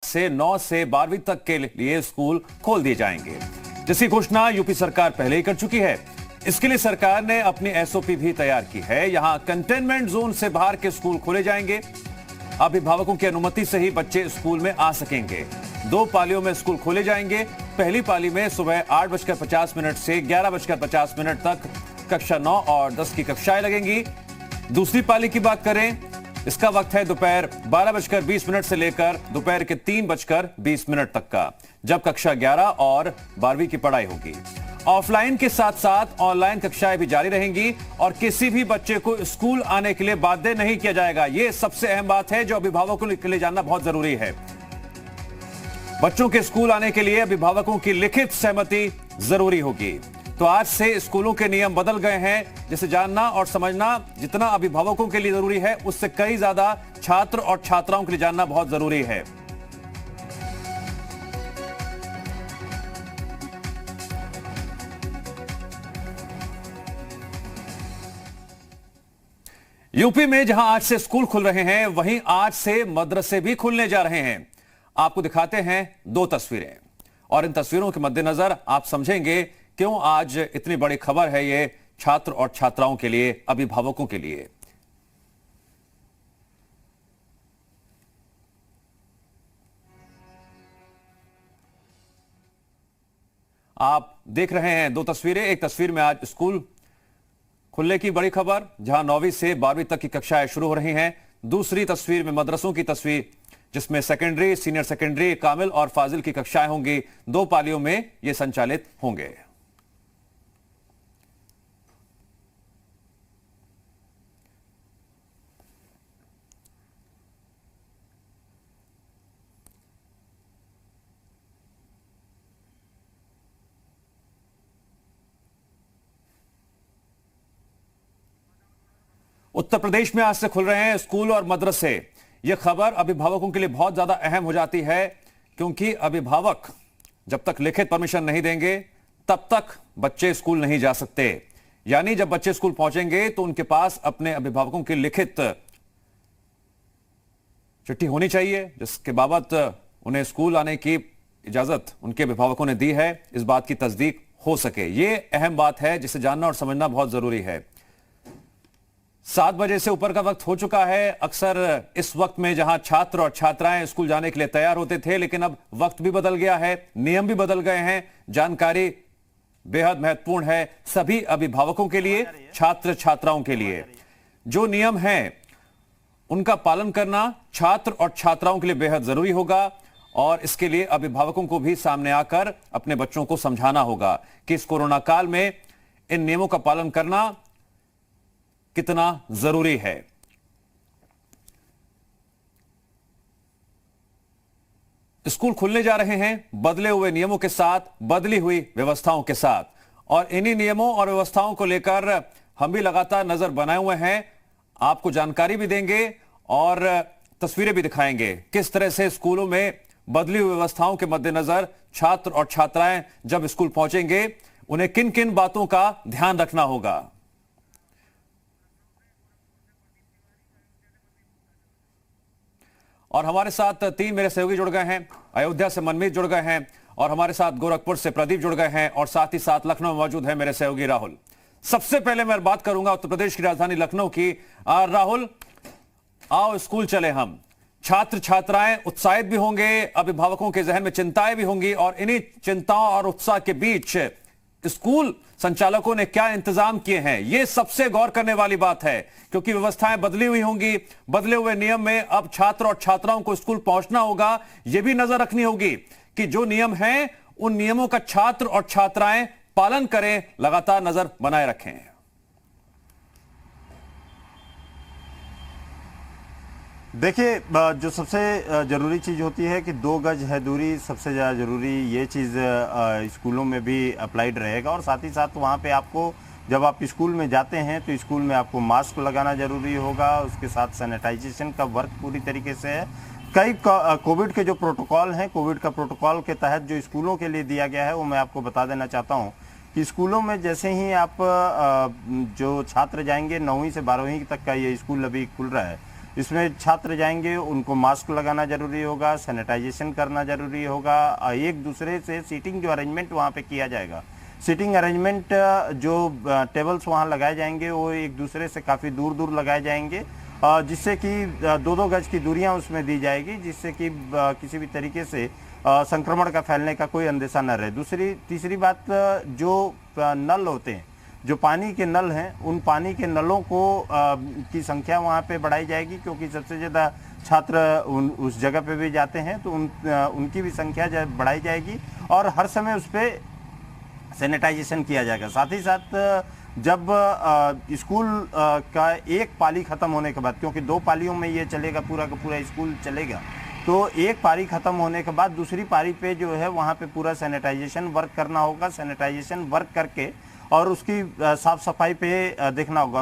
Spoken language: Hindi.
से 9 से 12वीं तक के लिए स्कूल खोल दिए जाएंगे, जिसकी घोषणा यूपी सरकार पहले ही कर चुकी है। इसके लिए सरकार ने अपनी एसओपी भी तैयार की है। यहां कंटेनमेंट जोन से बाहर के स्कूल खोले जाएंगे। अभिभावकों की अनुमति से ही बच्चे स्कूल में आ सकेंगे। 2 पालियों में स्कूल खोले जाएंगे। पहली पाली में सुबह 8:50 से 11:50 तक कक्षा 9 और 10 की कक्षाएं लगेंगी। दूसरी पाली की बात करें, इसका वक्त है दोपहर 12:20 से लेकर दोपहर के 3:20 तक का, जब कक्षा 11 और 12वीं की पढ़ाई होगी। ऑफलाइन के साथ साथ ऑनलाइन कक्षाएं भी जारी रहेंगी और किसी भी बच्चे को स्कूल आने के लिए बाध्य नहीं किया जाएगा। यह सबसे अहम बात है जो अभिभावकों के लिए जानना बहुत जरूरी है। बच्चों के स्कूल आने के लिए अभिभावकों की लिखित सहमति जरूरी होगी। तो आज से स्कूलों के नियम बदल गए हैं, जिसे जानना और समझना जितना अभिभावकों के लिए जरूरी है, उससे कई ज्यादा छात्र और छात्राओं के लिए जानना बहुत जरूरी है। यूपी में जहां आज से स्कूल खुल रहे हैं, वहीं आज से मदरसे भी खुलने जा रहे हैं। आपको दिखाते हैं 2 तस्वीरें और इन तस्वीरों के मद्देनजर आप समझेंगे क्यों आज इतनी बड़ी खबर है ये छात्र और छात्राओं के लिए, अभिभावकों के लिए। आप देख रहे हैं 2 तस्वीरें। एक तस्वीर में आज स्कूल खुलने की बड़ी खबर, जहां 9वीं से 12वीं तक की कक्षाएं शुरू हो रही हैं। दूसरी तस्वीर में मदरसों की तस्वीर, जिसमें सेकेंडरी, सीनियर सेकेंडरी, कामिल और फाजिल की कक्षाएं होंगी। 2 पालियों में ये संचालित होंगे। उत्तर प्रदेश में आज से खुल रहे हैं स्कूल और मदरसे। यह खबर अभिभावकों के लिए बहुत ज्यादा अहम हो जाती है, क्योंकि अभिभावक जब तक लिखित परमिशन नहीं देंगे तब तक बच्चे स्कूल नहीं जा सकते। यानी जब बच्चे स्कूल पहुंचेंगे तो उनके पास अपने अभिभावकों की लिखित चिट्ठी होनी चाहिए, जिसके बाबत उन्हें स्कूल आने की इजाजत उनके अभिभावकों ने दी है। इस बात की तस्दीक हो सके, यह अहम बात है जिसे जानना और समझना बहुत जरूरी है। 7 बजे से ऊपर का वक्त हो चुका है। अक्सर इस वक्त में जहां छात्र और छात्राएं स्कूल जाने के लिए तैयार होते थे, लेकिन अब वक्त भी बदल गया है, नियम भी बदल गए हैं। जानकारी बेहद महत्वपूर्ण है सभी अभिभावकों के लिए, छात्र छात्राओं के लिए। जो नियम हैं उनका पालन करना छात्र और छात्राओं के लिए बेहद जरूरी होगा और इसके लिए अभिभावकों को भी सामने आकर अपने बच्चों को समझाना होगा कि इस कोरोना काल में इन नियमों का पालन करना कितना जरूरी है। स्कूल खुलने जा रहे हैं बदले हुए नियमों के साथ, बदली हुई व्यवस्थाओं के साथ, और इन्हीं नियमों और व्यवस्थाओं को लेकर हम भी लगातार नजर बनाए हुए हैं। आपको जानकारी भी देंगे और तस्वीरें भी दिखाएंगे किस तरह से स्कूलों में बदली हुई व्यवस्थाओं के मद्देनजर छात्र और छात्राएं जब स्कूल पहुंचेंगे उन्हें किन किन बातों का ध्यान रखना होगा। और हमारे साथ 3 मेरे सहयोगी जुड़ गए हैं। अयोध्या से मनमीत जुड़ गए हैं और हमारे साथ गोरखपुर से प्रदीप जुड़ गए हैं और साथ ही साथ लखनऊ में मौजूद है मेरे सहयोगी राहुल। सबसे पहले मैं बात करूंगा उत्तर प्रदेश की राजधानी लखनऊ की। राहुल, आओ स्कूल चले हम। छात्र छात्राएं उत्साहित भी होंगे, अभिभावकों के जहन में चिंताएं भी होंगी, और इन्हीं चिंताओं और उत्साह के बीच स्कूल संचालकों ने क्या इंतजाम किए हैं, यह सबसे गौर करने वाली बात है, क्योंकि व्यवस्थाएं बदली हुई होंगी। बदले हुए नियम में अब छात्र और छात्राओं को स्कूल पहुंचना होगा। यह भी नजर रखनी होगी कि जो नियम हैं उन नियमों का छात्र और छात्राएं पालन करें, लगातार नजर बनाए रखें। देखिए, जो सबसे ज़रूरी चीज़ होती है कि 2 गज है दूरी, सबसे ज़्यादा ज़रूरी ये चीज़ स्कूलों में भी अप्लाइड रहेगा। और साथ ही साथ वहाँ पे आपको जब आप स्कूल में जाते हैं तो स्कूल में आपको मास्क लगाना ज़रूरी होगा। उसके साथ सैनिटाइजेशन का वर्क पूरी तरीके से है। कई कोविड के जो प्रोटोकॉल हैं, कोविड का प्रोटोकॉल के तहत जो स्कूलों के लिए दिया गया है वो मैं आपको बता देना चाहता हूँ कि स्कूलों में जैसे ही आप जो छात्र जाएंगे 9वीं से 12वीं तक का ये स्कूल अभी खुल रहा है, इसमें छात्र जाएंगे, उनको मास्क लगाना जरूरी होगा, सैनिटाइजेशन करना जरूरी होगा, एक दूसरे से सीटिंग जो अरेंजमेंट वहाँ पे किया जाएगा, सीटिंग अरेंजमेंट जो टेबल्स वहाँ लगाए जाएंगे वो एक दूसरे से काफ़ी दूर दूर लगाए जाएंगे, जिससे कि 2-2 गज की दूरियां उसमें दी जाएगी, जिससे कि किसी भी तरीके से संक्रमण का फैलने का कोई अंदेशा न रहे। तीसरी बात, जो नल होते हैं, जो पानी के नल हैं, उन पानी के नलों को की संख्या वहाँ पे बढ़ाई जाएगी, क्योंकि सबसे ज़्यादा छात्र उस जगह पे भी जाते हैं, तो उनकी भी संख्या बढ़ाई जाएगी और हर समय उस पर सैनिटाइजेशन किया जाएगा। साथ ही साथ जब स्कूल का एक पाली खत्म होने के बाद, क्योंकि 2 पालियों में ये चलेगा, पूरा का पूरा स्कूल चलेगा, तो एक पारी खत्म होने के बाद दूसरी पारी पे जो है वहाँ पे पूरा सैनिटाइजेशन वर्क करना होगा। सैनिटाइजेशन वर्क करके और उसकी साफ सफाई पे देखना होगा।